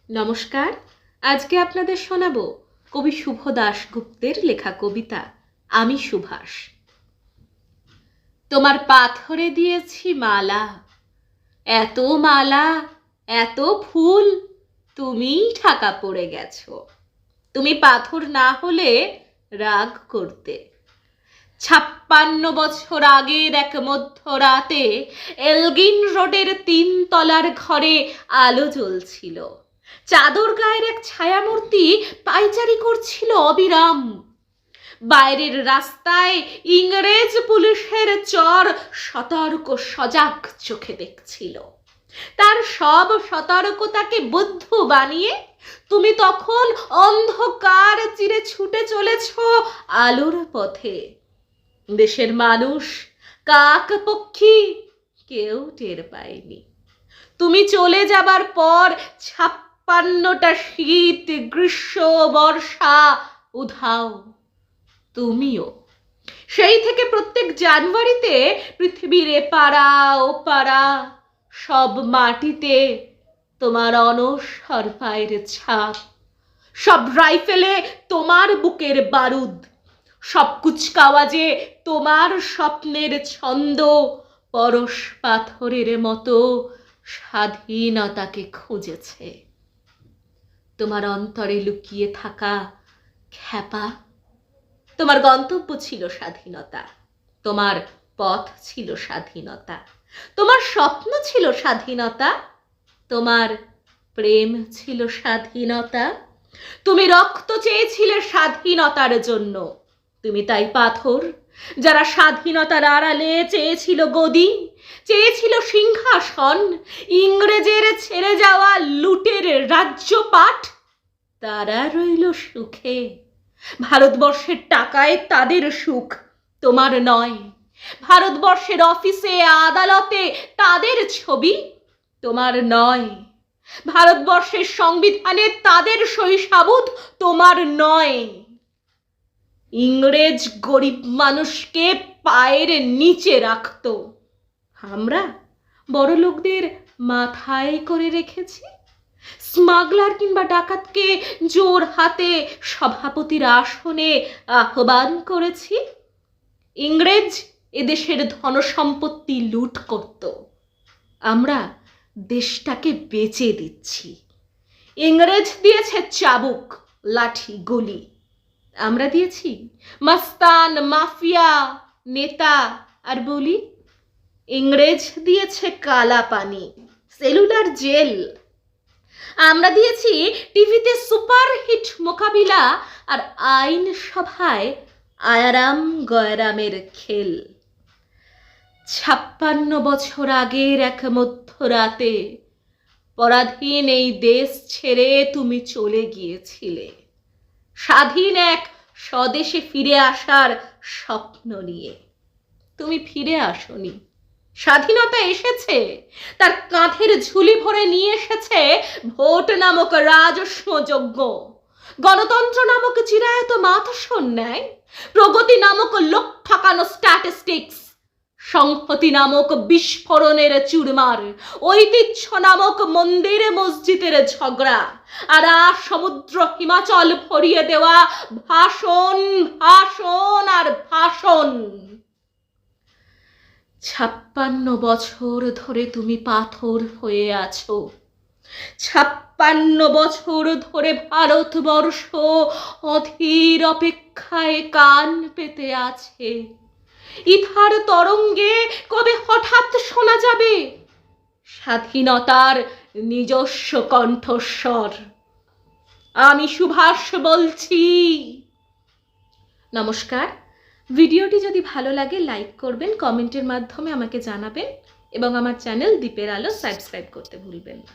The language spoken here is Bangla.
নমস্কার। আজকে আপনাদের শোনাবো কবি শুভ দাশগুপ্তের লেখা কবিতা আমি সুভাষ। তোমার পাথরে দিয়েছি মালা, এত মালা এত ফুল, তুমিই ঢাকা পড়ে গেছো। তুমি পাথর না হলে রাগ করতে। 56 বছর আগের এক মধ্যরাতে এলগিন রোডের 3 তলার ঘরে আলো জ্বলছিল। চাদর গায়ের এক ছায়ামূর্তি পায়চারি করছিল অবিরাম। বাইরের রাস্তায় ইংরেজ পুলিশের চর সতর্ক সজাগ চোখে দেখছিল। তার সব সতর্কতাকে বুদ্ধ বানিয়ে তুমি তখন অন্ধকার চিরে ছুটে চলেছ আলোর পথে। দেশের মানুষ, কাক পক্ষী কেউ টের পায়নি। তুমি চলে যাবার পর 56টা শীত, গ্রীষ্ম, বর্ষা, উধাও। তুমিও সেই থেকে প্রত্যেক জানুয়ারিতে পৃথিবীর এপাড়া ওপাড়া সব মাটিতে তোমার অনস্বর পায়ের ছাপ, সব রাইফেলে তোমার বুকের বারুদ, সব কুচকাওয়াজে তোমার স্বপ্নের ছন্দ পরশ পাথরের মতো স্বাধীনতাকে খুঁজেছে। তোমার অন্তরে লুকিয়ে থাকা খ্যাপা, তোমার গন্তব্য ছিল স্বাধীনতা, তোমার পথ ছিল স্বাধীনতা, তোমার স্বপ্ন ছিল স্বাধীনতা, তোমার প্রেম ছিল স্বাধীনতা। তুমি রক্ত চেয়েছিলে স্বাধীনতার জন্য, তুমি তাই পাথর যারা স্বাধীনতার আড়ালে চেয়েছিল গদি, চেয়েছিল সিংহাসন, ইংরেজের ছেড়ে যাওয়া লুটের রাজ্যপাট, তারা রইল সুখে। ভারতবর্ষের টাকায় তাদের সুখ, তোমার নয়। ভারতবর্ষের অফিসে আদালতে তাদের ছবি, তোমার নয়। ভারতবর্ষের সংবিধানে তাদের শৈশাবুত, তোমার নয়। ইংরেজ গরিব মানুষকে পায়ের নিচে রাখত, আমরা বড় লোকদের মাথায় করে রেখেছি। স্মাগলার কিংবা ডাকাতকে জোর হাতে সভাপতির আসনে আহ্বান করেছি। ইংরেজ এদেশের ধনসম্পত্তি লুট করত, আমরা দেশটাকে বেচে দিচ্ছি। ইংরেজ দিয়েছে চাবুক, লাঠি, গুলি, আমরা দিয়েছি মাস্তান, মাফিয়া, নেতা আর বলি। ইংরেজ দিয়েছে কালা পানি, সেলুলার জেল, আমরা দিয়েছি টিভিতে সুপারহিট মোকাবিলা আর আইন সভায় আয়ারাম গয়রামের খেল। 56 বছর আগের এক মধ্যরাতে পরাধীন এই দেশ ছেড়ে তুমি চলে গিয়েছিলে স্বাধীন এক স্বদেশে ফিরে আসার স্বপ্ন নিয়ে। তুমি ফিরে আসনি। স্বাধীনতা এসেছে, তার কাঁধের ঝুলি ভরে নিয়ে এসেছে ভোট নামক রাজস্ব যজ্ঞ, গণতন্ত্র নামক চিরায়ত মাতসর ন্যায়, প্রগতি নামক লোক ঠকানো স্ট্যাটিস্টিক্স, সংহতি নামক বিস্ফোরণের চুরমার, ঐতিহ্য নামক মন্দির মসজিদের ঝগড়া, আর সমুদ্র হিমাচল ভরিয়ে দেওয়া ভাষণ, ভাষণ আর ভাষণ। 56 বছর ধরে তুমি পাথর হয়ে আছো। 56 বছর ধরে ভারতবর্ষ অধীর অপেক্ষায় কান পেতে আছে। ইথার তরঙ্গে কবে হঠাৎ শোনা যাবে স্বাধীনতার নিজস্ব কণ্ঠস্বর। আমি সুভাষ বলছি। নমস্কার। ভিডিওটি যদি ভালো লাগে লাইক করবেন, কমেন্টের মাধ্যমে আমাকে জানাবেন এবং আমার চ্যানেল দ্বীপের আলো সাবস্ক্রাইব করতে ভুলবেন না।